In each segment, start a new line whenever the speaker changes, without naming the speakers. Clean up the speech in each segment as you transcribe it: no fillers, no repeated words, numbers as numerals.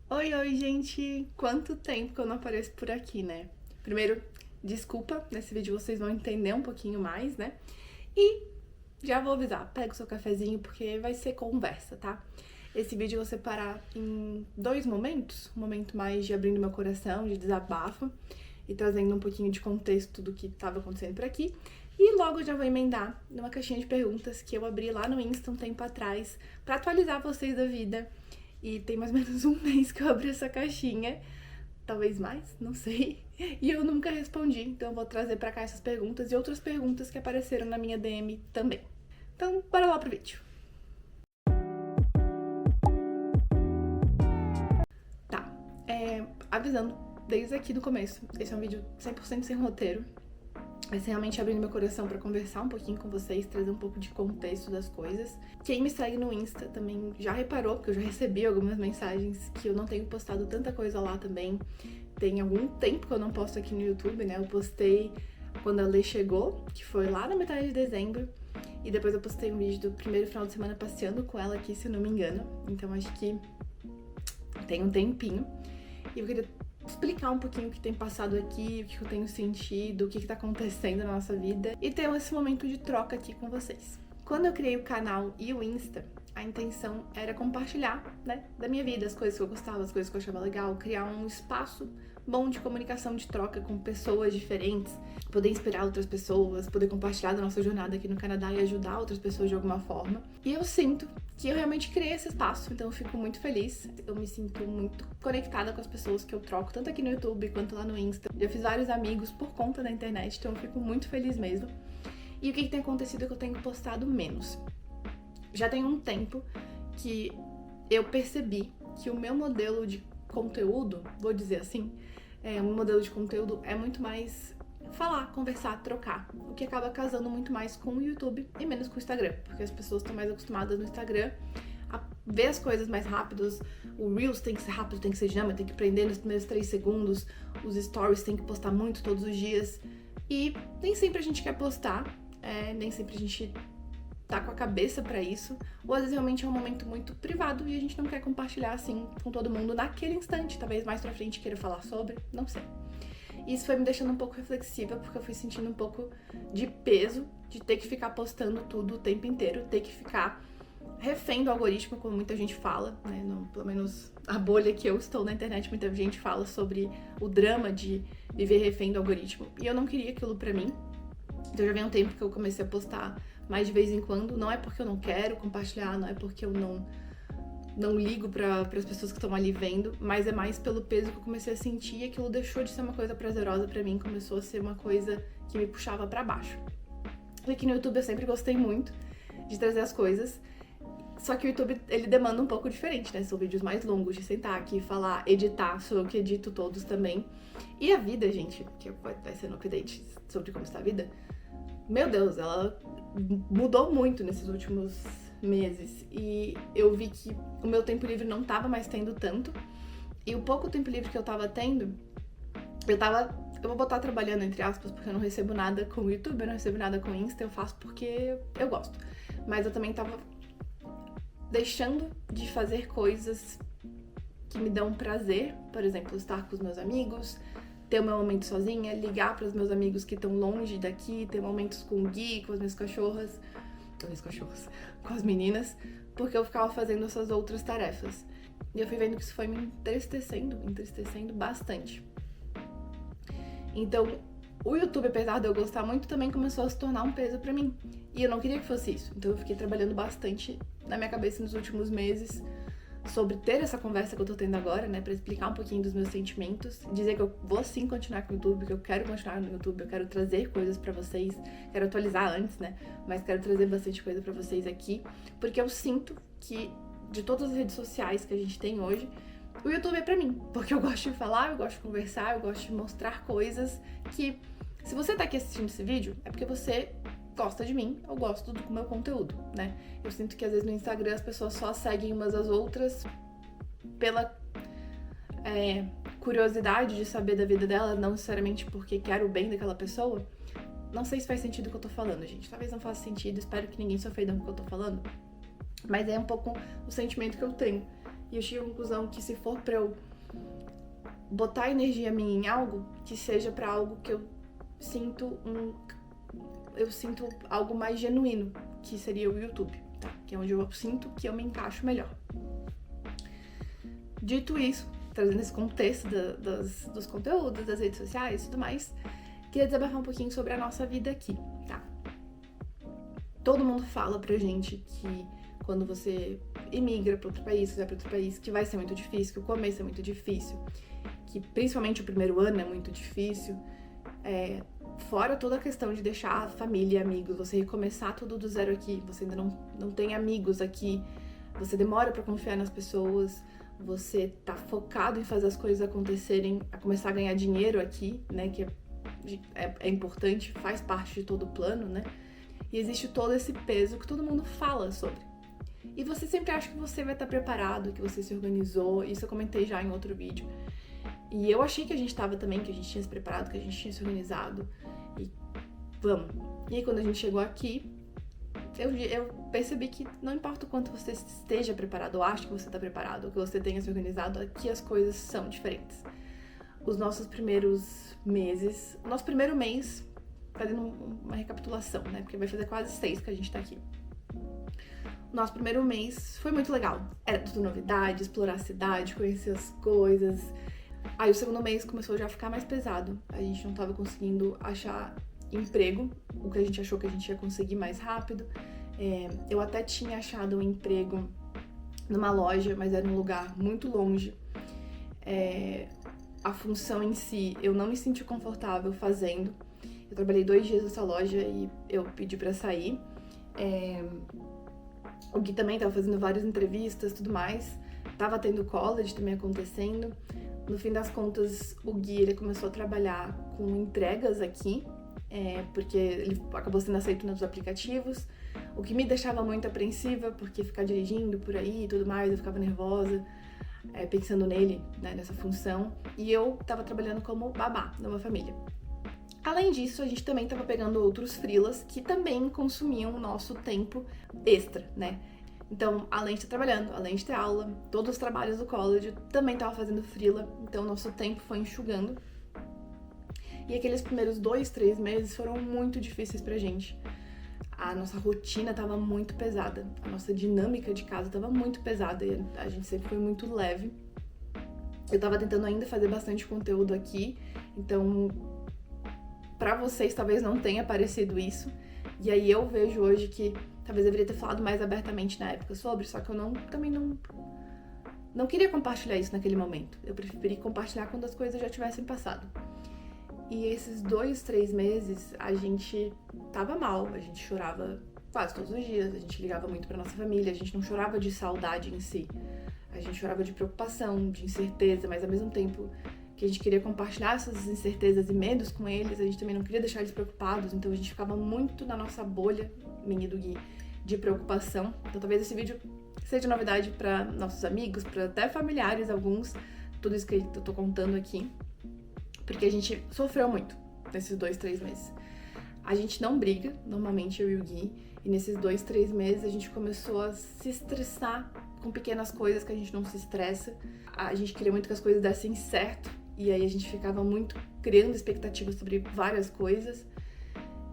Oi, oi, gente! Quanto tempo que eu não apareço por aqui, né? Primeiro, desculpa, nesse vídeo vocês vão entender um pouquinho mais, né? E já vou avisar, pega o seu cafezinho porque vai ser conversa, tá? Esse vídeo eu vou separar em dois momentos, um momento mais de abrindo meu coração, de desabafo e trazendo um pouquinho de contexto do que estava acontecendo por aqui. E logo eu já vou emendar numa caixinha de perguntas que eu abri lá no Insta um tempo atrás para atualizar vocês da vida. E tem mais ou menos um mês que eu abri essa caixinha, talvez mais, não sei. E eu nunca respondi, então eu vou trazer pra cá essas perguntas e outras perguntas que apareceram na minha DM também. Então, bora lá pro vídeo. Tá, avisando desde aqui do começo, esse é um vídeo 100% sem roteiro. Vai ser realmente abrindo meu coração pra conversar um pouquinho com vocês, trazer um pouco de contexto das coisas. Quem me segue no Insta também já reparou, porque eu já recebi algumas mensagens, que eu não tenho postado tanta coisa lá também. Tem algum tempo que eu não posto aqui no YouTube, né? Eu postei quando a Lê chegou, que foi lá na metade de dezembro. E depois eu postei um vídeo do primeiro final de semana passeando com ela aqui, se eu não me engano. Então acho que tem um tempinho. E eu queria explicar um pouquinho o que tem passado aqui, o que eu tenho sentido, o que tá acontecendo na nossa vida e ter esse momento de troca aqui com vocês. Quando eu criei o canal e o Insta, a intenção era compartilhar, né, da minha vida, as coisas que eu gostava, as coisas que eu achava legal, criar um espaço bom de comunicação, de troca com pessoas diferentes, poder inspirar outras pessoas, poder compartilhar da nossa jornada aqui no Canadá e ajudar outras pessoas de alguma forma. E eu sinto que eu realmente criei esse espaço, então eu fico muito feliz. Eu me sinto muito conectada com as pessoas que eu troco, tanto aqui no YouTube quanto lá no Insta. Eu fiz vários amigos por conta da internet, então eu fico muito feliz mesmo. E o que tem acontecido é que eu tenho postado menos. Já tem um tempo que eu percebi que o meu modelo de conteúdo, vou dizer assim, um modelo de conteúdo é muito mais falar, conversar, trocar, o que acaba casando muito mais com o YouTube e menos com o Instagram, porque as pessoas estão mais acostumadas no Instagram a ver as coisas mais rápidos, o Reels tem que ser rápido, tem que ser dinâmico, tem que prender nos primeiros 3 segundos, os Stories tem que postar muito todos os dias, e nem sempre a gente quer postar, nem sempre a gente tá com a cabeça pra isso, ou às vezes realmente é um momento muito privado e a gente não quer compartilhar assim com todo mundo naquele instante, talvez mais pra frente queira falar sobre, não sei. Isso foi me deixando um pouco reflexiva, porque eu fui sentindo um pouco de peso de ter que ficar postando tudo o tempo inteiro, ter que ficar refém do algoritmo, como muita gente fala, né? Pelo menos a bolha que eu estou na internet, muita gente fala sobre o drama de viver refém do algoritmo, e eu não queria aquilo pra mim. Então já vem um tempo que eu comecei a postar mais de vez em quando, não é porque eu não quero compartilhar, não é porque eu não ligo para as pessoas que estão ali vendo, mas é mais pelo peso que eu comecei a sentir, e aquilo deixou de ser uma coisa prazerosa para mim, começou a ser uma coisa que me puxava para baixo. E aqui no YouTube eu sempre gostei muito de trazer as coisas, só que o YouTube, ele demanda um pouco diferente, né? São vídeos mais longos, de sentar aqui, falar, editar, sou eu que edito todos também. E a vida, gente, que vai ser no update sobre como está a vida, meu Deus, ela mudou muito nesses últimos meses. E eu vi que o meu tempo livre não tava mais tendo tanto. E o pouco tempo livre que eu tava tendo, eu vou botar trabalhando entre aspas, porque eu não recebo nada com o YouTube, eu não recebo nada com o Insta, eu faço porque eu gosto. Mas eu também tava deixando de fazer coisas que me dão prazer, por exemplo, estar com os meus amigos, ter o meu momento sozinha, ligar para os meus amigos que estão longe daqui, ter momentos com o Gui, com as minhas cachorras, com as meninas, porque eu ficava fazendo essas outras tarefas. E eu fui vendo que isso foi me entristecendo bastante. Então, o YouTube, apesar de eu gostar muito, também começou a se tornar um peso pra mim. E eu não queria que fosse isso. Então eu fiquei trabalhando bastante na minha cabeça nos últimos meses sobre ter essa conversa que eu tô tendo agora, né, pra explicar um pouquinho dos meus sentimentos, dizer que eu vou sim continuar com o YouTube, que eu quero continuar no YouTube, eu quero trazer coisas pra vocês, quero atualizar antes, né, mas quero trazer bastante coisa pra vocês aqui, porque eu sinto que de todas as redes sociais que a gente tem hoje, o YouTube é pra mim, porque eu gosto de falar, eu gosto de conversar, eu gosto de mostrar coisas que, se você tá aqui assistindo esse vídeo, é porque você gosta de mim, eu gosto do meu conteúdo, né? Eu sinto que às vezes no Instagram as pessoas só seguem umas às outras pela curiosidade de saber da vida dela, não necessariamente porque quer o bem daquela pessoa. Não sei se faz sentido o que eu tô falando, gente. Talvez não faça sentido, espero que ninguém se ofenda com o que eu tô falando. Mas é um pouco o sentimento que eu tenho. E eu cheguei à conclusão que se for pra eu botar energia minha em algo, que seja pra algo que eu sinto algo mais genuíno, que seria o YouTube, tá? Que é onde eu sinto que eu me encaixo melhor. Dito isso, trazendo esse contexto dos conteúdos, das redes sociais e tudo mais, queria desabafar um pouquinho sobre a nossa vida aqui, tá? Todo mundo fala pra gente que quando você emigra pra outro país, você vai pra outro país, que vai ser muito difícil, que o começo é muito difícil, que principalmente o primeiro ano é muito difícil, fora toda a questão de deixar a família e amigos, você recomeçar tudo do zero aqui, você ainda não tem amigos aqui, você demora pra confiar nas pessoas, você tá focado em fazer as coisas acontecerem, a começar a ganhar dinheiro aqui, né, que é importante, faz parte de todo o plano, né, e existe todo esse peso que todo mundo fala sobre. E você sempre acha que você vai estar preparado, que você se organizou, isso eu comentei já em outro vídeo. E eu achei que a gente tava também, que a gente tinha se preparado, que a gente tinha se organizado, e vamos. E aí quando a gente chegou aqui, eu percebi que não importa o quanto você esteja preparado, ou acha que você está preparado, ou que você tenha se organizado, aqui as coisas são diferentes. Os nossos primeiros meses, o nosso primeiro mês, fazendo uma recapitulação, né, porque vai fazer quase 6 que a gente tá aqui. O nosso primeiro mês foi muito legal, era tudo novidade, explorar a cidade, conhecer as coisas. Aí o segundo mês começou já a ficar mais pesado, a gente não tava conseguindo achar emprego, o que a gente achou que a gente ia conseguir mais rápido. Eu até tinha achado um emprego numa loja, mas era um lugar muito longe. A função em si, eu não me senti confortável fazendo. Eu trabalhei 2 dias nessa loja e eu pedi pra sair. O Gui também tava fazendo várias entrevistas e tudo mais. Tava tendo college também acontecendo. No fim das contas, o Gui ele começou a trabalhar com entregas aqui, porque ele acabou sendo aceito nos aplicativos, o que me deixava muito apreensiva, porque ficar dirigindo por aí e tudo mais, eu ficava nervosa, pensando nele, né, nessa função, e eu tava trabalhando como babá numa família. Além disso, a gente também tava pegando outros freelas que também consumiam o nosso tempo extra, né? Então, além de estar trabalhando, além de ter aula, todos os trabalhos do college, também tava fazendo freela, então o nosso tempo foi enxugando. E aqueles primeiros 2, 3 meses foram muito difíceis pra gente. A nossa rotina tava muito pesada, a nossa dinâmica de casa tava muito pesada e a gente sempre foi muito leve. Eu tava tentando ainda fazer bastante conteúdo aqui, então pra vocês talvez não tenha parecido isso. E aí eu vejo hoje que talvez eu deveria ter falado mais abertamente na época sobre, só que eu também não queria compartilhar isso naquele momento. Eu preferi compartilhar quando as coisas já tivessem passado. E esses 2, 3 meses a gente tava mal, a gente chorava quase todos os dias, a gente ligava muito pra nossa família, a gente não chorava de saudade em si, a gente chorava de preocupação, de incerteza, mas ao mesmo tempo que a gente queria compartilhar essas incertezas e medos com eles, a gente também não queria deixar eles preocupados, então a gente ficava muito na nossa bolha, minha e do Gui, de preocupação. Então talvez esse vídeo seja novidade para nossos amigos, para até familiares alguns, tudo isso que eu tô contando aqui, porque a gente sofreu muito nesses 2, 3 meses. A gente não briga, normalmente eu e o Gui, e nesses 2, 3 meses a gente começou a se estressar com pequenas coisas que a gente não se estressa. A gente queria muito que as coisas dessem certo, e aí a gente ficava muito criando expectativas sobre várias coisas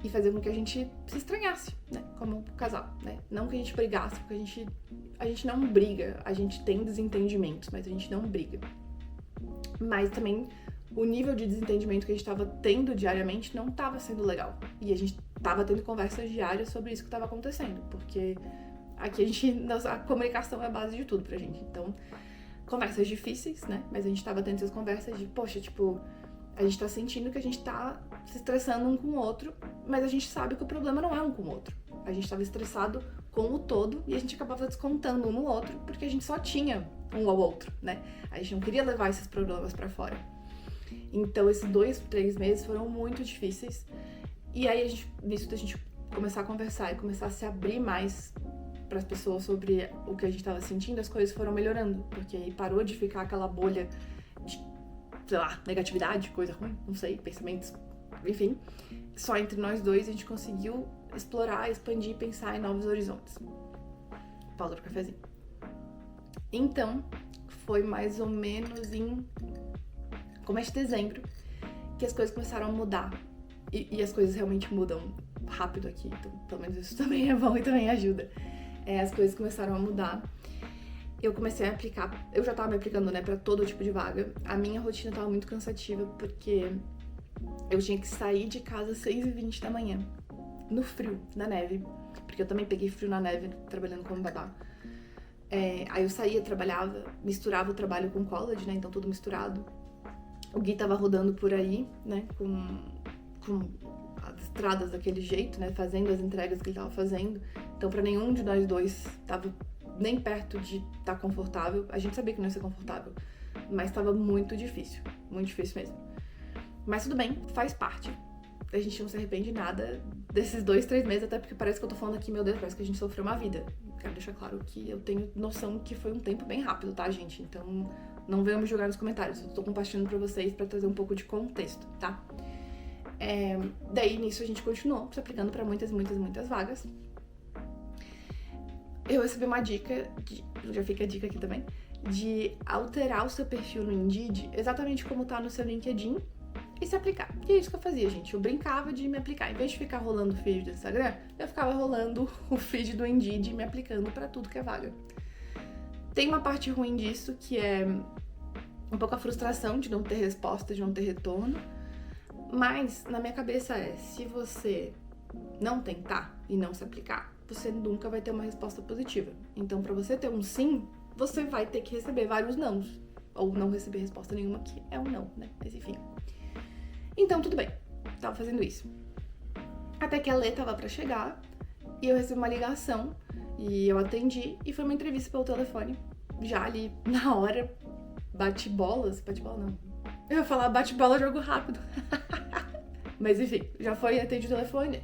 e fazia com que a gente se estranhasse, né, como casal, né? Não que a gente brigasse, porque a gente não briga, a gente tem desentendimentos, mas a gente não briga. Mas também o nível de desentendimento que a gente tava tendo diariamente não tava sendo legal. E a gente tava tendo conversas diárias sobre isso que tava acontecendo, porque aqui a comunicação é a base de tudo pra gente. Então, conversas difíceis, né? Mas a gente tava tendo essas conversas de, poxa, tipo, a gente tá sentindo que a gente tá se estressando um com o outro, mas a gente sabe que o problema não é um com o outro. A gente tava estressado com o todo e a gente acabava descontando um no outro porque a gente só tinha um ao outro, né? A gente não queria levar esses problemas pra fora. Então, esses 2, 3 meses foram muito difíceis. E aí, nisso da gente começar a conversar e começar a se abrir mais para as pessoas sobre o que a gente tava sentindo, as coisas foram melhorando. Porque aí parou de ficar aquela bolha de, sei lá, negatividade, coisa ruim, não sei, pensamentos, enfim. Só entre nós dois a gente conseguiu explorar, expandir e pensar em novos horizontes. Pausa pro cafezinho. Então, foi mais ou menos em começo de dezembro que as coisas começaram a mudar. E as coisas realmente mudam rápido aqui, então pelo menos isso também é bom e também ajuda. As coisas começaram a mudar. Eu comecei a aplicar, eu já tava me aplicando, né, pra todo tipo de vaga. A minha rotina tava muito cansativa, porque eu tinha que sair de casa às 6h20 da manhã, no frio, na neve, porque eu também peguei frio na neve, trabalhando como babá. Aí eu saía, trabalhava, misturava o trabalho com college, né, então tudo misturado. O Gui tava rodando por aí, né, com as estradas daquele jeito, né, fazendo as entregas que ele tava fazendo. Então pra nenhum de nós dois tava nem perto de estar confortável. A gente sabia que não ia ser confortável, mas tava muito difícil mesmo. Mas tudo bem, faz parte. A gente não se arrepende de nada desses 2-3 meses, até porque parece que eu tô falando aqui, meu Deus, parece que a gente sofreu uma vida. Quero deixar claro que eu tenho noção que foi um tempo bem rápido, tá, gente? Então não venham me julgar nos comentários, eu tô compartilhando pra vocês pra trazer um pouco de contexto, tá? Daí, nisso, a gente continuou se aplicando pra muitas vagas. Eu recebi uma dica, já fica a dica aqui também, de alterar o seu perfil no Indeed, exatamente como tá no seu LinkedIn, e se aplicar. E é isso que eu fazia, gente. Eu brincava de me aplicar. Em vez de ficar rolando o feed do Instagram, eu ficava rolando o feed do Indeed e me aplicando pra tudo que é vaga. Tem uma parte ruim disso, que é um pouco a frustração de não ter resposta, de não ter retorno. Mas, na minha cabeça se você não tentar e não se aplicar, você nunca vai ter uma resposta positiva. Então, pra você ter um sim, você vai ter que receber vários nãos. Ou não receber resposta nenhuma, que é um não, né? Mas enfim. Então, tudo bem. Tava fazendo isso. Até que a Lê tava pra chegar e eu recebi uma ligação e eu atendi e foi uma entrevista pelo telefone. Já ali, na hora, bate-bola não. Eu ia falar bate-bola, jogo rápido. Mas enfim, já foi, atendi o telefone.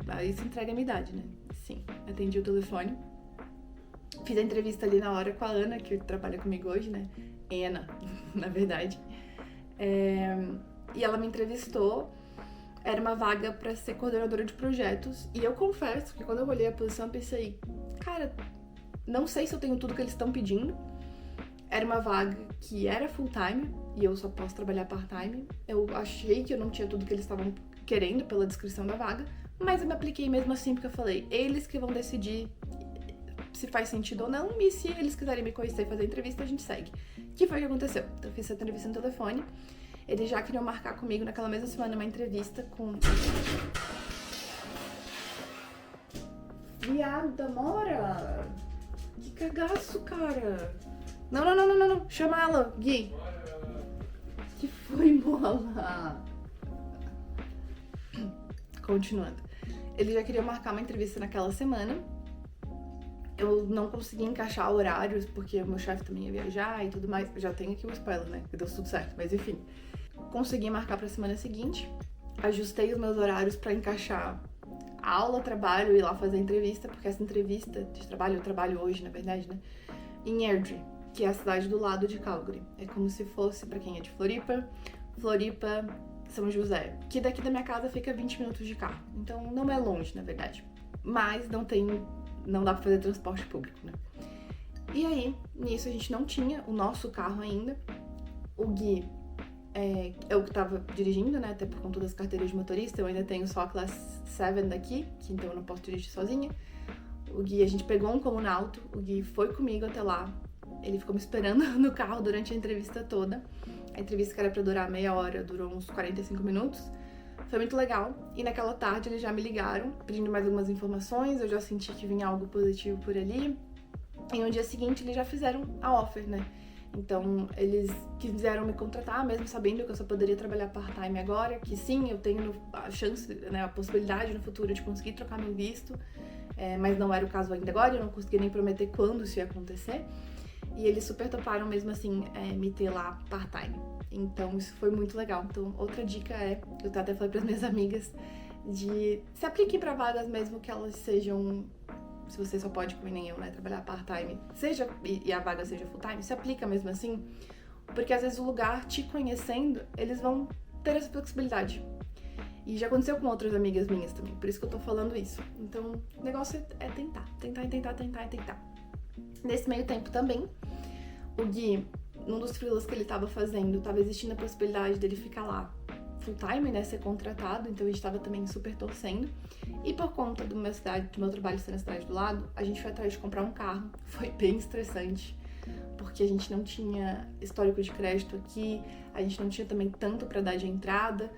Aí isso entrega a minha idade, né? Sim, atendi o telefone. Fiz a entrevista ali na hora com a Ana, que trabalha comigo hoje, né? Ana, na verdade. E ela me entrevistou. Era uma vaga pra ser coordenadora de projetos. E eu confesso que quando eu olhei a posição, eu pensei, cara, não sei se eu tenho tudo que eles estão pedindo. Era uma vaga que era full time e eu só posso trabalhar part-time. Eu achei que eu não tinha tudo que eles estavam querendo pela descrição da vaga, mas eu me apliquei mesmo assim, porque eu falei, eles que vão decidir se faz sentido ou não, e se eles quiserem me conhecer e fazer entrevista, a gente segue. Que foi o que aconteceu. Então eu fiz essa entrevista no telefone, eles já queriam marcar comigo naquela mesma semana uma entrevista com... Viado, demora! Que cagaço, cara! Não. Chama ela, Gui. Que foi, bola? Continuando. Ele já queria marcar uma entrevista naquela semana. Eu não consegui encaixar horários, porque o meu chefe também ia viajar e tudo mais. Eu já tenho aqui um spoiler, né? Que deu tudo certo, mas enfim. Consegui marcar pra semana seguinte. Ajustei os meus horários pra encaixar a aula, trabalho e ir lá fazer a entrevista, porque essa entrevista de trabalho, eu trabalho hoje, na verdade, né? Em Airdrie, que é a cidade do lado de Calgary. É como se fosse, pra quem é de Floripa, São José, que daqui da minha casa fica 20 minutos de carro. Então não é longe, na verdade. Mas não dá pra fazer transporte público, né? E aí, nisso a gente não tinha o nosso carro ainda. O Gui, eu que tava dirigindo, né? Até por conta das carteiras de motorista, eu ainda tenho só a Class 7 daqui, que então eu não posso dirigir sozinha. O Gui, a gente pegou um Comunauto, o Gui foi comigo até lá. Ele ficou me esperando no carro durante a entrevista toda. A entrevista que era pra durar meia hora, durou uns 45 minutos. Foi muito legal. E naquela tarde eles já me ligaram, pedindo mais algumas informações. Eu já senti que vinha algo positivo por ali. E no dia seguinte eles já fizeram a offer, né? Então eles quiseram me contratar, mesmo sabendo que eu só poderia trabalhar part-time agora. Que sim, eu tenho a chance, né, a possibilidade no futuro de conseguir trocar meu visto. Mas não era o caso ainda agora, eu não conseguia nem prometer quando isso ia acontecer. E eles super toparam mesmo assim me ter lá part-time. Então isso foi muito legal. Então outra dica eu até falei para as minhas amigas, de se apliquem para vagas mesmo que elas sejam, se você só pode, como nem eu, né, trabalhar part-time, e a vaga seja full-time, se aplica mesmo assim, porque às vezes o lugar, te conhecendo, eles vão ter essa flexibilidade. E já aconteceu com outras amigas minhas também, por isso que eu tô falando isso. Então o negócio é tentar. Nesse meio tempo também, O Gui, num dos freelas que ele tava fazendo, tava existindo a possibilidade dele ficar lá full time, né, ser contratado, então a gente tava também super torcendo. E por conta do meu trabalho ser na cidade do lado, a gente foi atrás de comprar um carro. Foi bem estressante, porque a gente não tinha histórico de crédito aqui, a gente não tinha também tanto pra dar de entrada.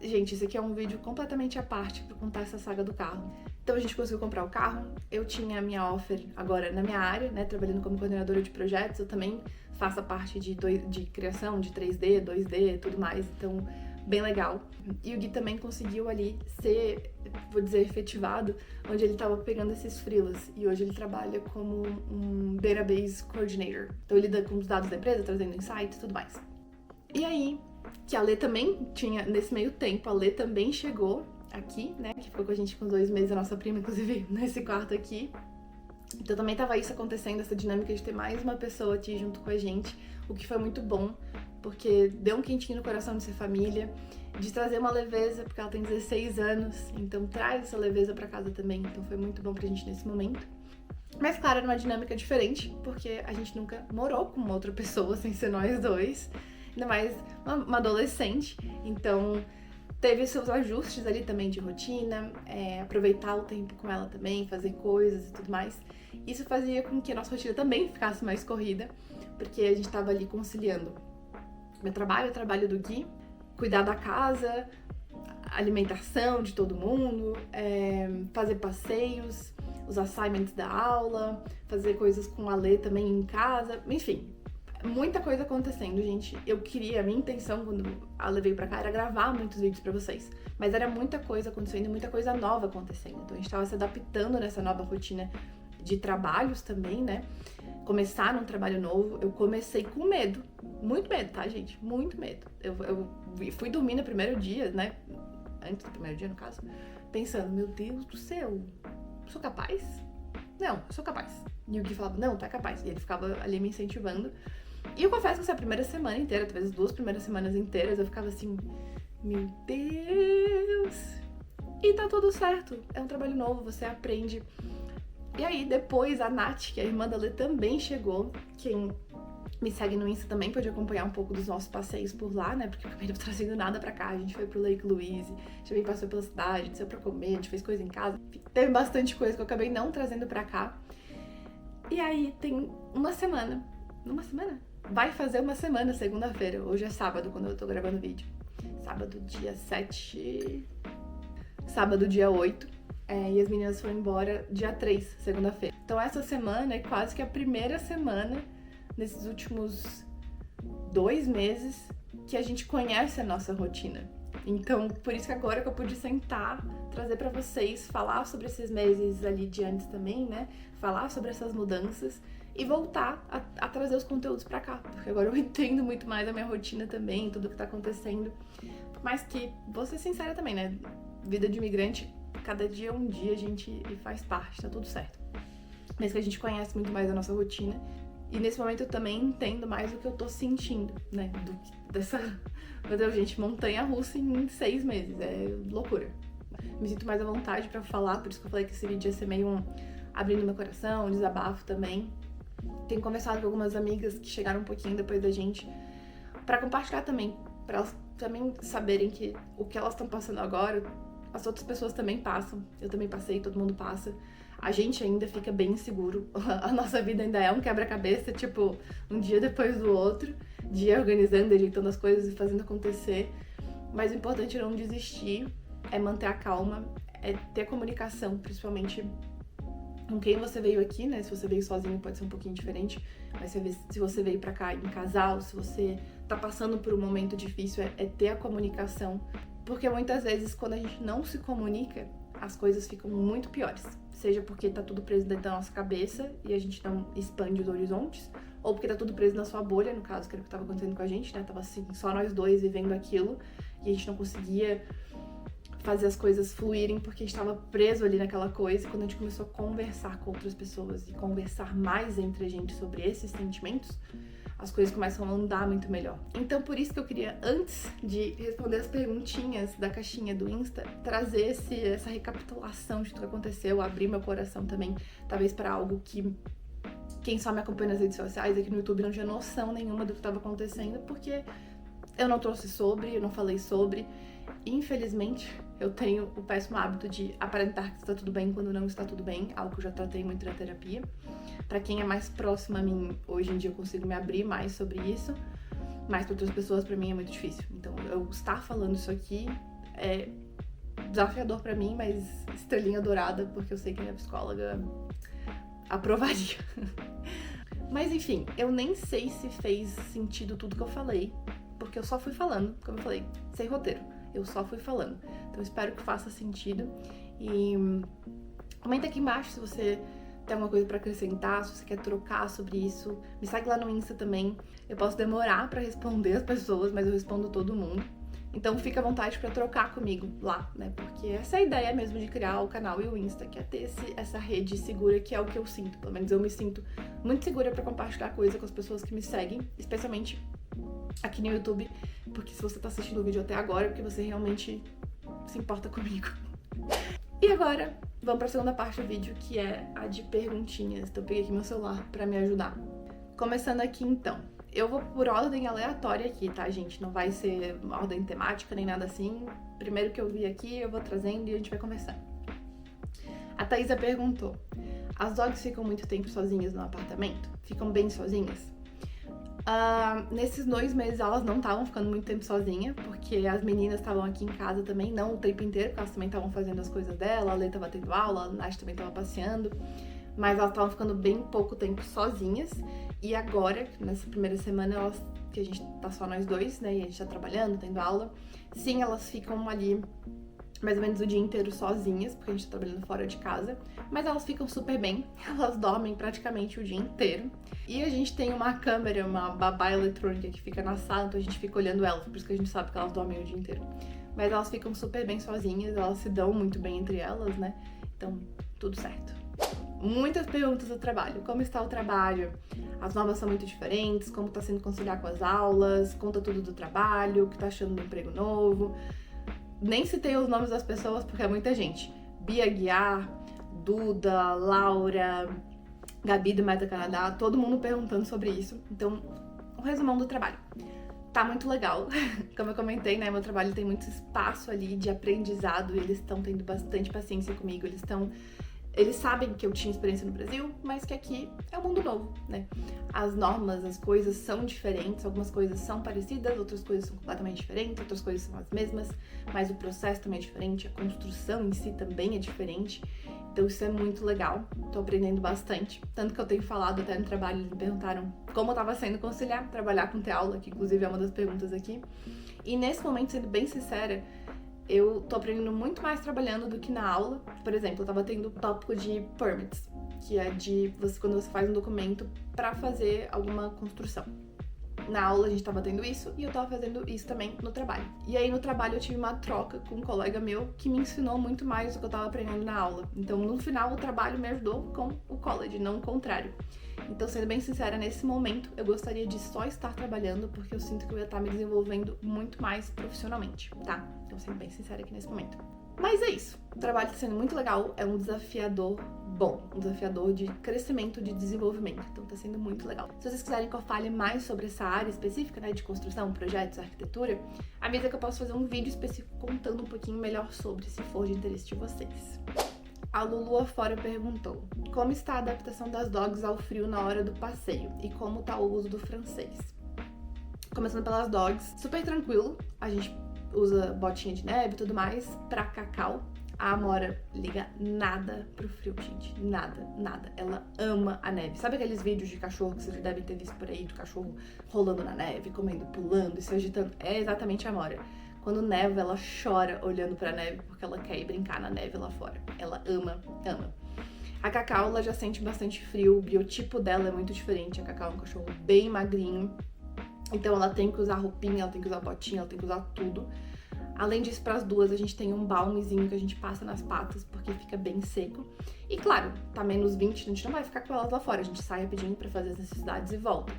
Gente, esse aqui é um vídeo completamente à parte pra contar essa saga do carro. Então a gente conseguiu comprar o carro, eu tinha a minha offer agora na minha área, né, trabalhando como coordenadora de projetos, eu também faço a parte de criação de 3D, 2D, tudo mais, então bem legal. E o Gui também conseguiu ali ser, vou dizer, efetivado, onde ele tava pegando esses freelas, e hoje ele trabalha como um database coordinator. Então ele lida com os dados da empresa, trazendo insights e tudo mais. E aí, que a Lê também tinha, nesse meio tempo, a Lê também chegou aqui, né, que ficou com a gente com 2 meses, a nossa prima, inclusive, nesse quarto aqui. Então também tava isso acontecendo, essa dinâmica de ter mais uma pessoa aqui junto com a gente, o que foi muito bom, porque deu um quentinho no coração de ser família, de trazer uma leveza, porque ela tem 16 anos, então traz essa leveza pra casa também, então foi muito bom pra gente nesse momento. Mas claro, era uma dinâmica diferente, porque a gente nunca morou com uma outra pessoa sem ser nós dois, ainda mais uma adolescente, então teve seus ajustes ali também de rotina, aproveitar o tempo com ela também, fazer coisas e tudo mais. Isso fazia com que a nossa rotina também ficasse mais corrida, porque a gente estava ali conciliando meu trabalho, o trabalho do Gui, cuidar da casa, alimentação de todo mundo, fazer passeios, os assignments da aula, fazer coisas com a Lê também em casa, enfim. Muita coisa acontecendo, gente. A minha intenção quando a Lê veio pra cá era gravar muitos vídeos pra vocês. Mas era muita coisa acontecendo e muita coisa nova acontecendo. Então a gente tava se adaptando nessa nova rotina de trabalhos também, né? Começar num trabalho novo, eu comecei com medo. Muito medo, tá, gente? Muito medo. Eu fui dormir no primeiro dia, né? Antes do primeiro dia, no caso. Pensando, meu Deus do céu, sou capaz? Não, eu sou capaz. E o Gui falava, não, tá capaz. E ele ficava ali me incentivando. E eu confesso que essa primeira semana inteira, talvez as 2 primeiras semanas inteiras, eu ficava assim, meu Deus! E tá tudo certo, é um trabalho novo, você aprende. E aí depois a Nath, que é a irmã da Lê, também chegou. Quem me segue no Insta também pode acompanhar um pouco dos nossos passeios por lá, né? Porque eu acabei não trazendo nada pra cá, a gente foi pro Lake Louise, a gente também passou pela cidade, a gente saiu pra comer, a gente fez coisa em casa. Teve bastante coisa que eu acabei não trazendo pra cá. E aí tem uma semana, vai fazer uma semana, segunda-feira. Hoje é sábado, quando eu tô gravando o vídeo. Sábado, dia 7. Sábado, dia 8. E as meninas foram embora dia 3, segunda-feira. Então essa semana é quase que a primeira semana, nesses últimos 2 meses, que a gente conhece a nossa rotina. Então, por isso que agora que eu pude sentar, trazer pra vocês, falar sobre esses meses ali de antes também, né? Falar sobre essas mudanças e voltar a trazer os conteúdos pra cá, porque agora eu entendo muito mais a minha rotina também, tudo que tá acontecendo. Mas que, vou ser sincera também, né? Vida de imigrante, cada dia é um dia, a gente faz parte, tá tudo certo. Mas que a gente conhece muito mais a nossa rotina. E nesse momento eu também entendo mais o que eu tô sentindo, né? Dessa, meu Deus, gente, montanha-russa em 6 meses, é loucura. Me sinto mais à vontade pra falar, por isso que eu falei que esse vídeo ia ser meio abrindo meu coração, um desabafo também. Tenho conversado com algumas amigas que chegaram um pouquinho depois da gente, pra compartilhar também, pra elas também saberem que o que elas estão passando agora, as outras pessoas também passam, eu também passei, todo mundo passa. A gente ainda fica bem inseguro, a nossa vida ainda é um quebra-cabeça, tipo, um dia depois do outro, dia organizando, ajeitando as coisas e fazendo acontecer. Mas o importante é não desistir, é manter a calma, é ter comunicação, principalmente com quem você veio aqui, né? Se você veio sozinho pode ser um pouquinho diferente, mas se você veio pra cá em casal, se você tá passando por um momento difícil, é ter a comunicação. Porque muitas vezes quando a gente não se comunica, as coisas ficam muito piores. Seja porque tá tudo preso dentro da nossa cabeça e a gente não expande os horizontes, ou porque tá tudo preso na sua bolha, no caso, que era o que tava acontecendo com a gente, né? Tava assim, só nós dois vivendo aquilo e a gente não conseguia fazer as coisas fluírem porque a gente tava preso ali naquela coisa. E quando a gente começou a conversar com outras pessoas e conversar mais entre a gente sobre esses sentimentos, as coisas começam a andar muito melhor. Então, por isso que eu queria, antes de responder as perguntinhas da caixinha do Insta, trazer essa recapitulação de tudo que aconteceu, abrir meu coração também, talvez para algo que Quem só me acompanha nas redes sociais aqui no YouTube não tinha noção nenhuma do que estava acontecendo, porque eu não trouxe sobre, eu não falei sobre. Infelizmente, eu tenho o péssimo hábito de aparentar que está tudo bem quando não está tudo bem, algo que eu já tratei muito na terapia. Pra quem é mais próximo a mim, hoje em dia eu consigo me abrir mais sobre isso, mas para outras pessoas, pra mim, é muito difícil. Então, eu estar falando isso aqui é desafiador pra mim, mas estrelinha dourada, porque eu sei que a minha psicóloga aprovaria. Mas enfim, eu nem sei se fez sentido tudo que eu falei, porque eu só fui falando, como eu falei, sem roteiro. Eu só fui falando. Então espero que faça sentido. E comenta aqui embaixo se você tem alguma coisa pra acrescentar, se você quer trocar sobre isso. Me segue lá no Insta também. Eu posso demorar pra responder as pessoas, mas eu respondo todo mundo. Então fica à vontade pra trocar comigo lá, né? Porque essa é a ideia mesmo de criar o canal e o Insta, que é ter essa rede segura, que é o que eu sinto. Pelo menos eu me sinto muito segura pra compartilhar coisa com as pessoas que me seguem, especialmente aqui no YouTube, porque se você tá assistindo o vídeo até agora, é porque você realmente se importa comigo. E agora, vamos pra segunda parte do vídeo, que é a de perguntinhas. Então eu peguei aqui meu celular pra me ajudar. Começando aqui então. Eu vou por ordem aleatória aqui, tá, gente? Não vai ser uma ordem temática nem nada assim. Primeiro que eu vi aqui, eu vou trazendo e a gente vai conversando. A Thaisa perguntou: as dogs ficam muito tempo sozinhas no apartamento? Ficam bem sozinhas? Nesses 2 meses elas não estavam ficando muito tempo sozinha, porque as meninas estavam aqui em casa também, não o tempo inteiro, porque elas também estavam fazendo as coisas dela, a Lê tava tendo aula, a Nath também tava passeando, mas elas estavam ficando bem pouco tempo sozinhas. E agora, nessa primeira semana, que a gente tá só nós dois, né, e a gente tá trabalhando, tendo aula, sim, elas ficam ali mais ou menos o dia inteiro sozinhas, porque a gente tá trabalhando fora de casa, mas elas ficam super bem, elas dormem praticamente o dia inteiro. E a gente tem uma câmera, uma babá eletrônica que fica na sala, então a gente fica olhando elas, por isso que a gente sabe que elas dormem o dia inteiro. Mas elas ficam super bem sozinhas, elas se dão muito bem entre elas, né, então tudo certo. Muitas perguntas do trabalho. Como está o trabalho? As normas são muito diferentes, como tá sendo conciliar com as aulas, conta tudo do trabalho, o que tá achando do emprego novo. Nem citei os nomes das pessoas porque é muita gente. Bia Guiar, Duda, Laura, Gabi do Meta Canadá, todo mundo perguntando sobre isso. Então, um resumão do trabalho. Tá muito legal. Como eu comentei, né, meu trabalho tem muito espaço ali de aprendizado e eles estão tendo bastante paciência comigo, eles sabem que eu tinha experiência no Brasil, mas que aqui é um mundo novo, né? As normas, as coisas são diferentes, algumas coisas são parecidas, outras coisas são completamente diferentes, outras coisas são as mesmas, mas o processo também é diferente, a construção em si também é diferente. Então isso é muito legal, tô aprendendo bastante. Tanto que eu tenho falado até no trabalho, eles me perguntaram como tava sendo conciliar, trabalhar com ter aula, que inclusive é uma das perguntas aqui. E nesse momento, sendo bem sincera, eu tô aprendendo muito mais trabalhando do que na aula. Por exemplo, eu tava tendo o tópico de permits, que é de quando você faz um documento pra fazer alguma construção. Na aula a gente tava tendo isso e eu tava fazendo isso também no trabalho. E aí no trabalho eu tive uma troca com um colega meu que me ensinou muito mais do que eu tava aprendendo na aula. Então no final o trabalho me ajudou com o college, não o contrário. Então, sendo bem sincera, nesse momento eu gostaria de só estar trabalhando porque eu sinto que eu ia estar me desenvolvendo muito mais profissionalmente, tá? Então, sendo bem sincera aqui nesse momento. Mas é isso. O trabalho está sendo muito legal, é um desafiador bom, um desafiador de crescimento, de desenvolvimento. Então, tá sendo muito legal. Se vocês quiserem que eu fale mais sobre essa área específica, né, de construção, projetos, arquitetura, avisa que eu posso fazer um vídeo específico contando um pouquinho melhor sobre, se for de interesse de vocês. A Lulu Afora perguntou: como está a adaptação das dogs ao frio na hora do passeio e como está o uso do francês? Começando pelas dogs, super tranquilo, a gente usa botinha de neve e tudo mais. Pra Cacau, a Amora liga nada pro frio, gente, nada, nada. Ela ama a neve. Sabe aqueles vídeos de cachorro que vocês já devem ter visto por aí, do cachorro rolando na neve, comendo, pulando e se agitando? É exatamente a Amora. Quando neva, ela chora olhando pra neve porque ela quer ir brincar na neve lá fora. Ela ama, ama. A Cacau, ela já sente bastante frio, o biotipo dela é muito diferente. A Cacau é um cachorro bem magrinho, então ela tem que usar roupinha, ela tem que usar botinha, ela tem que usar tudo. Além disso, para as duas, a gente tem um balmezinho que a gente passa nas patas porque fica bem seco. E claro, tá menos 20, a gente não vai ficar com elas lá fora, a gente sai rapidinho pra fazer as necessidades e volta.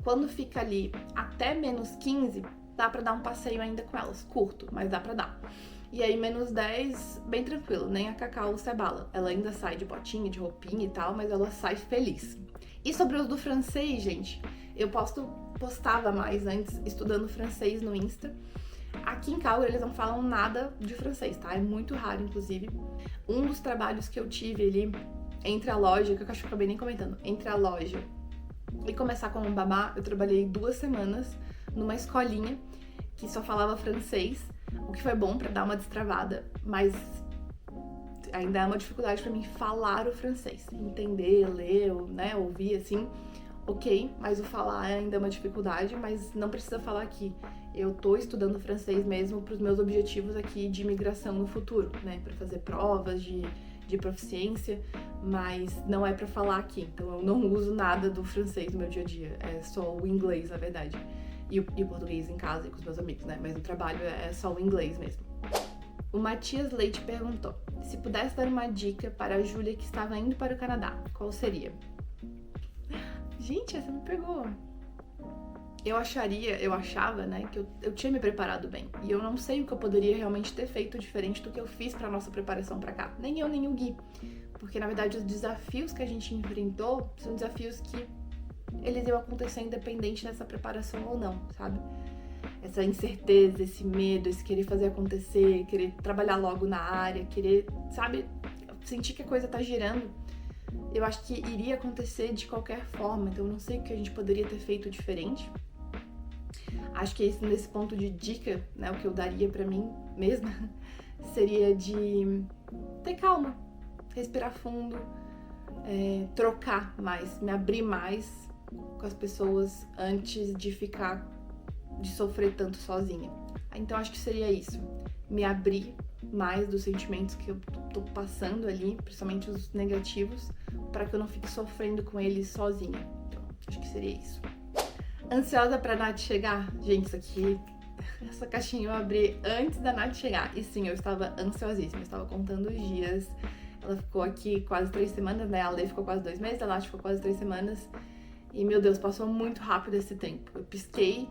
Quando fica ali até menos 15, dá pra dar um passeio ainda com elas, curto, mas dá pra dar. E aí, menos 10, bem tranquilo, nem a Cacau se abala. Ela ainda sai de botinha, de roupinha e tal, mas ela sai feliz. E sobre o uso do francês, gente, eu postava mais antes estudando francês no Insta. Aqui em Calgary eles não falam nada de francês, tá? É muito raro, inclusive. Um dos trabalhos que eu tive ali entre a loja, que eu acho que eu acabei nem comentando, entre a loja e começar como babá, eu trabalhei 2 semanas numa escolinha que só falava francês, o que foi bom pra dar uma destravada, mas ainda é uma dificuldade pra mim falar o francês, entender, ler, né, ouvir assim, ok, mas o falar ainda é uma dificuldade, mas não precisa falar aqui. Eu tô estudando francês mesmo pros meus objetivos aqui de imigração no futuro, né, pra fazer provas de proficiência, mas não é pra falar aqui, então eu não uso nada do francês no meu dia a dia, é só o inglês, na verdade, e o português em casa e com os meus amigos, né, mas no trabalho é só o inglês mesmo. O Matias Leite perguntou: se pudesse dar uma dica para a Júlia que estava indo para o Canadá, qual seria? Gente, essa me pegou. Eu achava, né, que eu tinha me preparado bem. E eu não sei o que eu poderia realmente ter feito diferente do que eu fiz pra nossa preparação pra cá. Nem eu, nem o Gui. Porque, na verdade, os desafios que a gente enfrentou são desafios que eles iam acontecer independente dessa preparação ou não, sabe? Essa incerteza, esse medo, esse querer fazer acontecer, querer trabalhar logo na área, querer, sabe, sentir que a coisa tá girando. Eu acho que iria acontecer de qualquer forma, então eu não sei o que a gente poderia ter feito diferente. Acho que nesse ponto de dica, né, o que eu daria pra mim mesma seria de ter calma, respirar fundo, trocar mais, me abrir mais com as pessoas antes de sofrer tanto sozinha. Então acho que seria isso, me abrir mais dos sentimentos que eu tô passando ali, principalmente os negativos, para que eu não fique sofrendo com eles sozinha. Então acho que seria isso. Ansiosa pra Nath chegar? Gente, isso aqui, essa caixinha eu abri antes da Nath chegar. E sim, eu estava ansiosíssima, eu estava contando os dias. Ela ficou aqui quase 3 semanas, né? A Lê ficou quase 2 meses, a Nath ficou quase 3 semanas. E, meu Deus, passou muito rápido esse tempo. Eu pisquei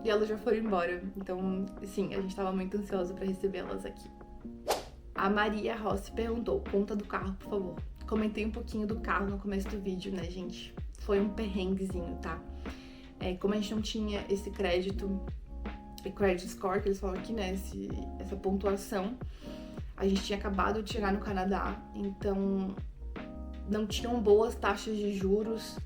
e elas já foram embora. Então, sim, a gente estava muito ansiosa pra recebê-las aqui. A Maria Rossi perguntou: conta do carro, por favor. Comentei um pouquinho do carro no começo do vídeo, né, gente? Foi um perrenguezinho, tá? Como a gente não tinha esse crédito, credit score, que eles falam aqui, né, essa pontuação, a gente tinha acabado de chegar no Canadá, então não tinham boas taxas de juros,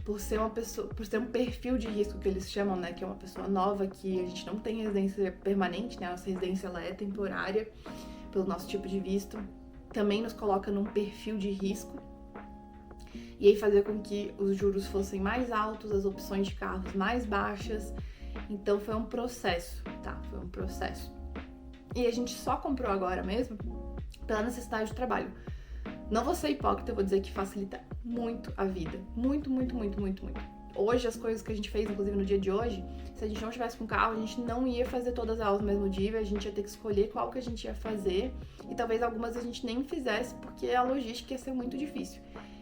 por ser um perfil de risco que eles chamam, né, que é uma pessoa nova, que a gente não tem residência permanente, né, a nossa residência ela é temporária, pelo nosso tipo de visto, também nos coloca num perfil de risco. E aí fazer com que os juros fossem mais altos, as opções de carros mais baixas. Então foi um processo, tá? Foi um processo. E a gente só comprou agora mesmo pela necessidade de trabalho. Não vou ser hipócrita, eu vou dizer que facilita muito a vida. Muito, muito, muito, muito, muito. Hoje, as coisas que a gente fez, inclusive no dia de hoje, se a gente não tivesse com carro, a gente não ia fazer todas as aulas no mesmo dia, a gente ia ter que escolher qual que a gente ia fazer. E talvez algumas a gente nem fizesse, porque a logística ia ser muito difícil.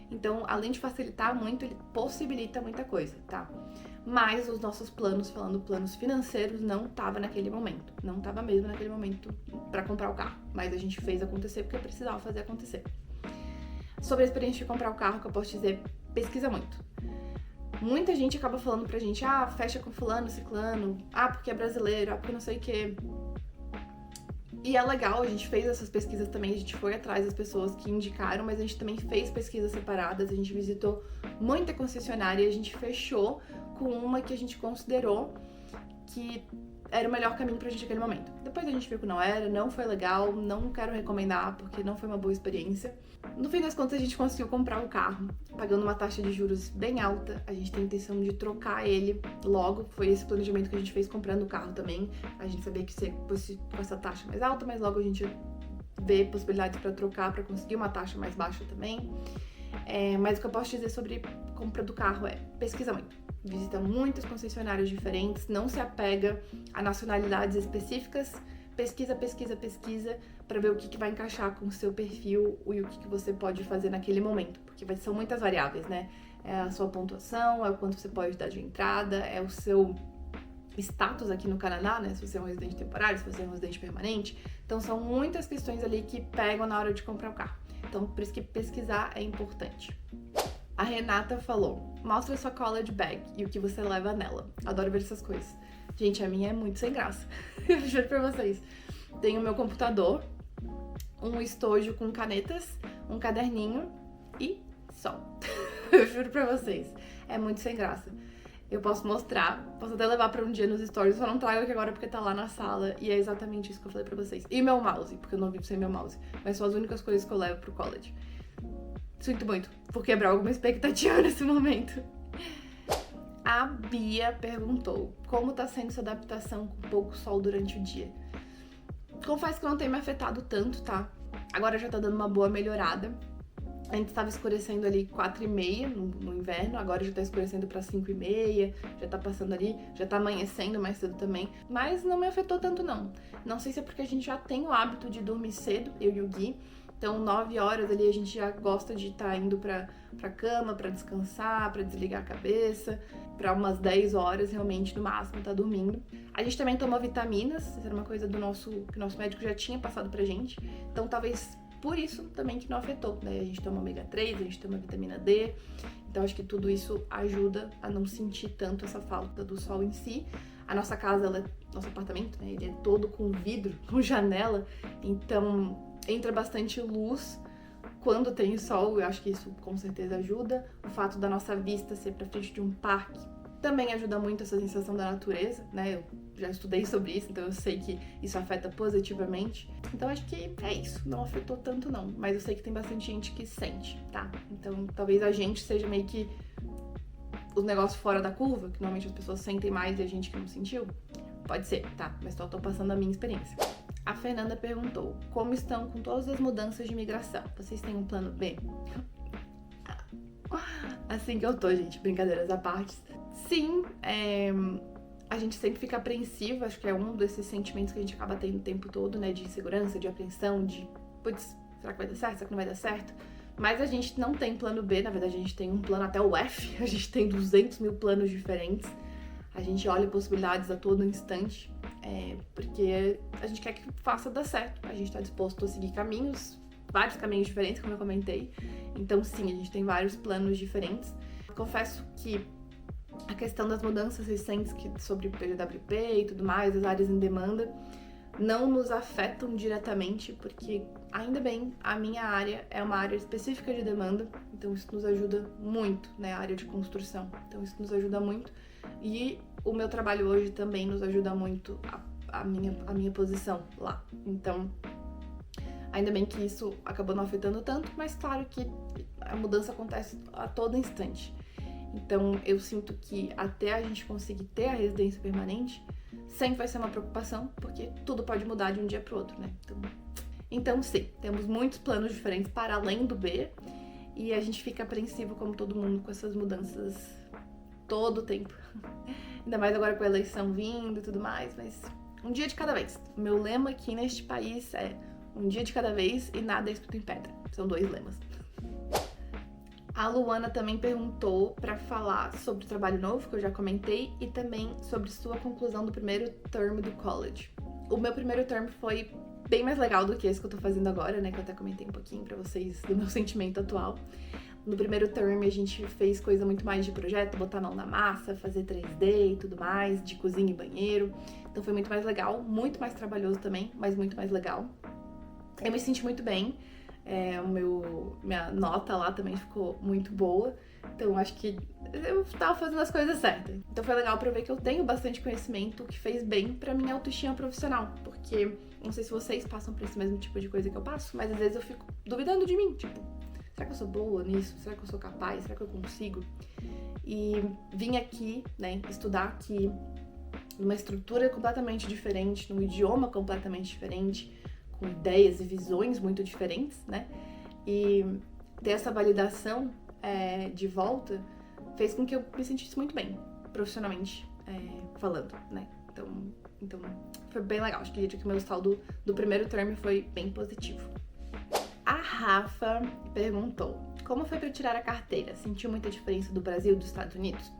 Então, além de facilitar muito, ele possibilita muita coisa, tá? Mas os nossos planos, falando planos financeiros, não tava naquele momento. Não tava mesmo naquele momento pra comprar o carro. Mas a gente fez acontecer porque precisava fazer acontecer. Sobre a experiência de comprar o carro, que eu posso dizer, pesquisa muito. Muita gente acaba falando pra gente, fecha com fulano, ciclano, porque é brasileiro, porque não sei o quê. E é legal, a gente fez essas pesquisas também, a gente foi atrás das pessoas que indicaram, mas a gente também fez pesquisas separadas, a gente visitou muita concessionária e a gente fechou com uma que a gente considerou que era o melhor caminho pra gente naquele momento. Depois a gente viu que não era, não foi legal, não quero recomendar porque não foi uma boa experiência. No fim das contas a gente conseguiu comprar um carro, pagando uma taxa de juros bem alta, a gente tem a intenção de trocar ele logo, foi esse planejamento que a gente fez comprando o carro também, a gente sabia que fosse com essa taxa mais alta, mas logo a gente vê possibilidades para trocar, para conseguir uma taxa mais baixa também. Mas o que eu posso dizer sobre compra do carro pesquisa muito. Visita muitas concessionárias diferentes, não se apega a nacionalidades específicas, pesquisa para ver o que vai encaixar com o seu perfil e o que você pode fazer naquele momento, porque são muitas variáveis, né? É a sua pontuação, é o quanto você pode dar de entrada, é o seu status aqui no Canadá, né? Se você é um residente temporário, se você é um residente permanente. Então são muitas questões ali que pegam na hora de comprar o carro. Então por isso que pesquisar é importante. A Renata falou, mostra sua college bag e o que você leva nela. Adoro ver essas coisas. Gente, a minha é muito sem graça. Eu juro pra vocês. Tenho o meu computador, um estojo com canetas, um caderninho e só. Eu juro pra vocês. É muito sem graça. Eu posso mostrar, posso até levar pra um dia nos stories, só não trago aqui agora porque tá lá na sala e é exatamente isso que eu falei pra vocês. E meu mouse, porque eu não vivo sem meu mouse. Mas são as únicas coisas que eu levo pro college. Sinto muito por quebrar alguma expectativa nesse momento. A Bia perguntou, como tá sendo essa adaptação com pouco sol durante o dia? Confesso que não tem me afetado tanto, tá? Agora já tá dando uma boa melhorada. Antes tava escurecendo ali 4h30 no inverno, agora já tá escurecendo pra 5h30, já tá passando ali, já tá amanhecendo mais cedo também. Mas não me afetou tanto não. Não sei se é porque a gente já tem o hábito de dormir cedo, eu e o Gui. Então 9 horas ali a gente já gosta de estar indo pra cama, pra descansar, pra desligar a cabeça. Pra umas 10 horas realmente no máximo tá dormindo. A gente também toma vitaminas, isso era uma coisa que o nosso médico já tinha passado pra gente. Então talvez por isso também que não afetou, né? A gente toma ômega 3, a gente toma vitamina D, então acho que tudo isso ajuda a não sentir tanto essa falta do sol em si. A nossa casa, nosso apartamento, né? Ele é todo com vidro, com janela, então entra bastante luz quando tem sol, eu acho que isso com certeza ajuda. O fato da nossa vista ser pra frente de um parque também ajuda muito essa sensação da natureza, né? Eu já estudei sobre isso, então eu sei que isso afeta positivamente. Então acho que é isso, não afetou tanto não, mas eu sei que tem bastante gente que sente, tá? Então talvez a gente seja meio que os negócios fora da curva, que normalmente as pessoas sentem mais e a gente que não sentiu. Pode ser, tá? Mas só tô passando a minha experiência. A Fernanda perguntou, como estão com todas as mudanças de imigração? Vocês têm um plano B? Assim que eu tô, gente, brincadeiras à parte. Sim, a gente sempre fica apreensiva, acho que é um desses sentimentos que a gente acaba tendo o tempo todo, né? De insegurança, de apreensão, de, putz, será que vai dar certo? Será que não vai dar certo? Mas a gente não tem plano B, na verdade a gente tem um plano até o F, a gente tem 200 mil planos diferentes. A gente olha possibilidades a todo instante, porque a gente quer que faça dar certo. A gente tá disposto a seguir caminhos, vários caminhos diferentes, como eu comentei. Então sim, a gente tem vários planos diferentes. Confesso que a questão das mudanças recentes sobre o PGWP e tudo mais, as áreas em demanda, não nos afetam diretamente, porque ainda bem, a minha área é uma área específica de demanda, então isso nos ajuda muito, né, a área de construção, então isso nos ajuda muito, e o meu trabalho hoje também nos ajuda muito a minha posição lá, então ainda bem que isso acabou não afetando tanto, mas claro que a mudança acontece a todo instante. Então, eu sinto que até a gente conseguir ter a residência permanente, sempre vai ser uma preocupação, porque tudo pode mudar de um dia para o outro, né? Então, sim, temos muitos planos diferentes para além do B, e a gente fica apreensivo, como todo mundo, com essas mudanças todo o tempo. Ainda mais agora com a eleição vindo e tudo mais, mas um dia de cada vez. O meu lema aqui neste país é um dia de cada vez e nada é escrito em pedra. São 2 lemas. A Luana também perguntou para falar sobre o trabalho novo, que eu já comentei, e também sobre sua conclusão do primeiro term do college. O meu primeiro term foi bem mais legal do que esse que eu tô fazendo agora, né? Que eu até comentei um pouquinho pra vocês do meu sentimento atual. No primeiro term a gente fez coisa muito mais de projeto, botar a mão na massa, fazer 3D e tudo mais, de cozinha e banheiro. Então foi muito mais legal, muito mais trabalhoso também, mas muito mais legal. Eu me senti muito bem. Minha nota lá também ficou muito boa, então acho que eu tava fazendo as coisas certas. Então foi legal pra ver que eu tenho bastante conhecimento, que fez bem pra minha autoestima profissional, porque não sei se vocês passam por esse mesmo tipo de coisa que eu passo, mas às vezes eu fico duvidando de mim, tipo, será que eu sou boa nisso? Será que eu sou capaz? Será que eu consigo? E vim aqui, né, estudar aqui numa estrutura completamente diferente, num idioma completamente diferente, com ideias e visões muito diferentes, né? E ter essa validação de volta fez com que eu me sentisse muito bem, profissionalmente falando, né? Então foi bem legal. Acho que o meu saldo do primeiro term foi bem positivo. A Rafa perguntou, como foi para tirar a carteira? Sentiu muita diferença do Brasil e dos Estados Unidos?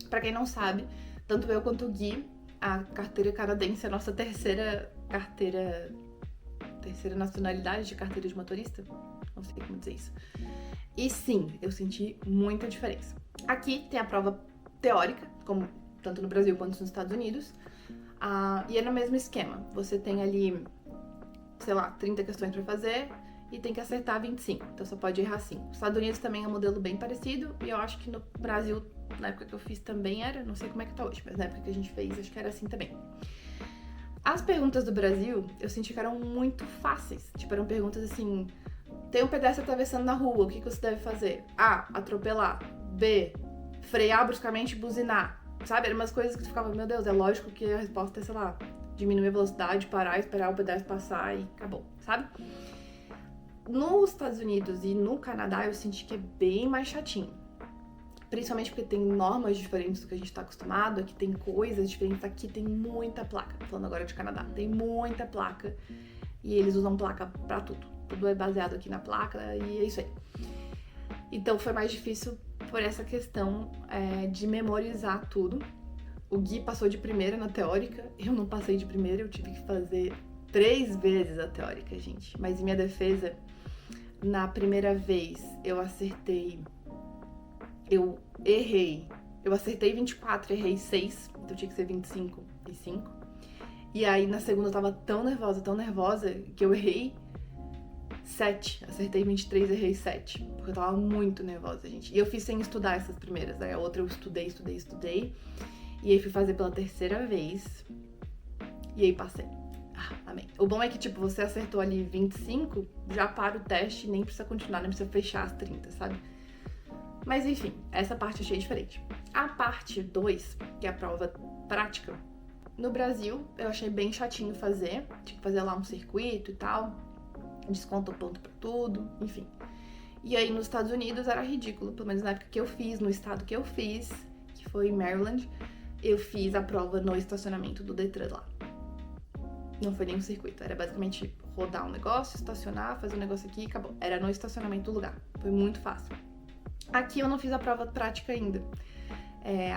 Para quem não sabe, tanto eu quanto o Gui, a carteira canadense é a nossa terceira nacionalidade de carteira de motorista, não sei como dizer isso. E sim, eu senti muita diferença. Aqui tem a prova teórica, como tanto no Brasil quanto nos Estados Unidos, e é no mesmo esquema. Você tem ali, sei lá, 30 questões para fazer e tem que acertar 25, então você pode errar 5. Os Estados Unidos também é um modelo bem parecido, e eu acho que no Brasil, na época que eu fiz também era, não sei como é que tá hoje, mas na época que a gente fez, acho que era assim também. As perguntas do Brasil, eu senti que eram muito fáceis, tipo, eram perguntas assim: tem um pedestre atravessando na rua, o que você deve fazer? A, atropelar. B, frear bruscamente e buzinar. Sabe? Eram umas coisas que tu ficava, meu Deus, é lógico que a resposta é, sei lá, diminuir a velocidade, parar, esperar o pedestre passar e acabou, sabe? Nos Estados Unidos e no Canadá eu senti que é bem mais chatinho. Principalmente porque tem normas diferentes do que a gente tá acostumado, aqui tem coisas diferentes, aqui tem muita placa. Falando agora de Canadá, tem muita placa e eles usam placa pra tudo. Tudo é baseado aqui na placa e é isso aí. Então foi mais difícil por essa questão de memorizar tudo. O Gui passou de primeira na teórica, eu não passei de primeira, eu tive que fazer 3 vezes a teórica, gente. Mas em minha defesa, na primeira vez eu acertei, eu acertei 24 e errei 6, então tinha que ser 25 e 5. E aí na segunda eu tava tão nervosa, que eu errei 7, acertei 23 e errei 7, porque eu tava muito nervosa, gente. E eu fiz sem estudar essas primeiras, aí a outra eu estudei, e aí fui fazer pela terceira vez, e aí passei. Amém. O bom é que, tipo, você acertou ali 25, já para o teste, nem precisa continuar, nem precisa fechar as 30, sabe? Mas enfim, essa parte eu achei diferente. A parte 2, que é a prova prática, no Brasil eu achei bem chatinho fazer, tinha que fazer lá um circuito e tal, desconta o ponto pra tudo, enfim. E aí nos Estados Unidos era ridículo, pelo menos na época que eu fiz, no estado que eu fiz, que foi Maryland, eu fiz a prova no estacionamento do Detran lá. Não foi nem um circuito, era basicamente rodar um negócio, estacionar, fazer um negócio aqui e acabou. Era no estacionamento do lugar, foi muito fácil. Aqui eu não fiz a prova prática ainda.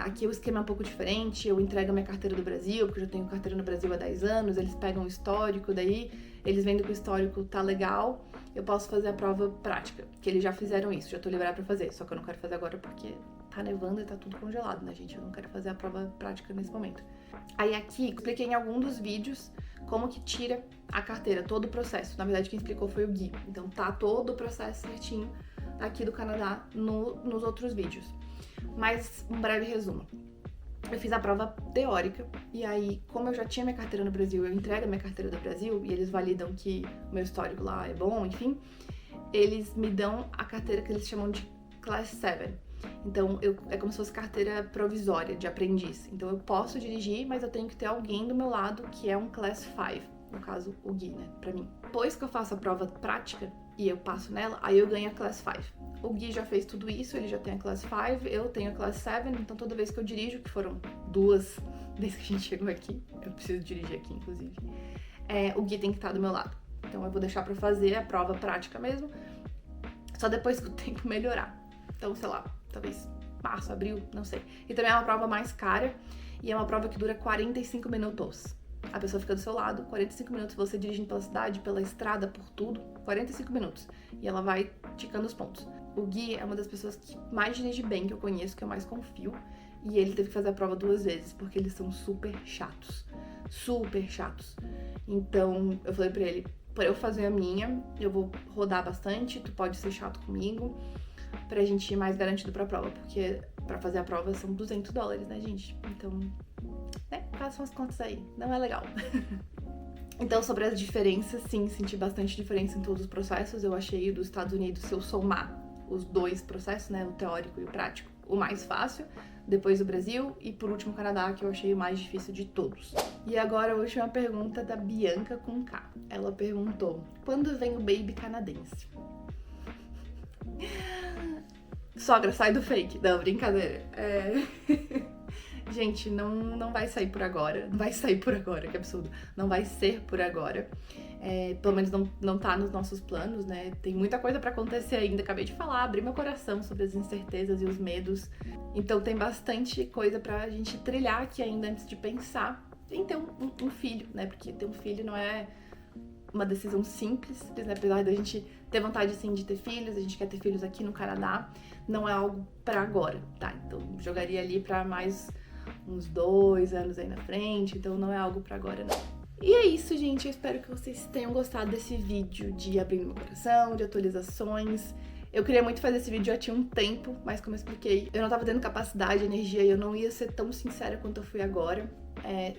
Aqui o esquema é um pouco diferente, eu entrego a minha carteira do Brasil, porque eu já tenho carteira no Brasil há 10 anos, eles pegam o histórico, daí eles vendo que o histórico tá legal, eu posso fazer a prova prática, que eles já fizeram isso, já tô liberada pra fazer, só que eu não quero fazer agora porque tá nevando e tá tudo congelado, né, gente? Eu não quero fazer a prova prática nesse momento. Aí aqui, expliquei em algum dos vídeos como que tira a carteira, todo o processo. Na verdade, quem explicou foi o Gui, então tá todo o processo certinho aqui do Canadá nos outros vídeos. Mas um breve resumo. Eu fiz a prova teórica e aí, como eu já tinha minha carteira no Brasil, eu entrego a minha carteira do Brasil e eles validam que o meu histórico lá é bom, enfim, eles me dão a carteira que eles chamam de Class 7. Então, é como se fosse carteira provisória de aprendiz. Então, eu posso dirigir, mas eu tenho que ter alguém do meu lado que é um Class 5, no caso, o Gui, né, pra mim. Depois que eu faço a prova prática e eu passo nela, aí eu ganho a Class 5. O Gui já fez tudo isso, ele já tem a Class 5, eu tenho a Class 7, então toda vez que eu dirijo, que foram 2 desde que a gente chegou aqui, eu preciso dirigir aqui, inclusive, o Gui tem que estar do meu lado. Então eu vou deixar pra fazer a prova prática mesmo, só depois que o tempo melhorar. Então, sei lá, talvez março, abril, não sei. E também é uma prova mais cara, e é uma prova que dura 45 minutos. A pessoa fica do seu lado, 45 minutos, você dirigindo pela cidade, pela estrada, por tudo, 45 minutos. E ela vai ticando os pontos. O Gui é uma das pessoas que mais dirige bem, que eu conheço, que eu mais confio. E ele teve que fazer a prova 2 vezes, porque eles são super chatos. Super chatos. Então, eu falei pra ele, pra eu fazer a minha, eu vou rodar bastante, tu pode ser chato comigo, pra gente ir mais garantido pra prova. Porque pra fazer a prova são $200, né, gente? Então, né, façam as contas aí. Não é legal. Então, sobre as diferenças, sim, senti bastante diferença em todos os processos. Eu achei dos Estados Unidos, se eu somar os 2 processos, né, o teórico e o prático, o mais fácil, depois o Brasil e por último o Canadá, que eu achei o mais difícil de todos. E agora a última pergunta da Bianca com K. Ela perguntou: quando vem o baby canadense? Sogra, sai do fake. Não, brincadeira. Gente, não vai sair por agora. Não vai sair por agora, que absurdo. Não vai ser por agora. Pelo menos não tá nos nossos planos, né? Tem muita coisa pra acontecer ainda. Acabei de falar, abri meu coração sobre as incertezas e os medos. Então tem bastante coisa pra gente trilhar aqui ainda antes de pensar em ter um filho, né? Porque ter um filho não é uma decisão simples, né? Apesar da gente ter vontade, sim, de ter filhos, a gente quer ter filhos aqui no Canadá, não é algo pra agora, tá? Então, jogaria ali pra mais uns 2 anos aí na frente, então não é algo pra agora, não. E é isso, gente. Eu espero que vocês tenham gostado desse vídeo de Abrindo Meu Coração, de atualizações. Eu queria muito fazer esse vídeo já tinha um tempo, mas como eu expliquei, eu não tava tendo capacidade, energia, e eu não ia ser tão sincera quanto eu fui agora.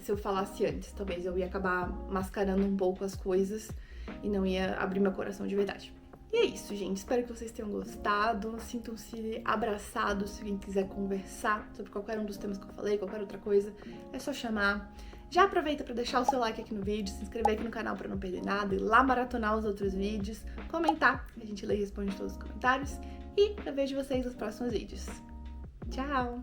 Se eu falasse antes, talvez eu ia acabar mascarando um pouco as coisas e não ia abrir meu coração de verdade. E é isso, gente. Espero que vocês tenham gostado. Sintam-se abraçados se alguém quiser conversar sobre qualquer um dos temas que eu falei, qualquer outra coisa. É só chamar. Já aproveita para deixar o seu like aqui no vídeo, se inscrever aqui no canal para não perder nada, ir lá maratonar os outros vídeos, comentar, a gente lê e responde todos os comentários. E eu vejo vocês nos próximos vídeos. Tchau!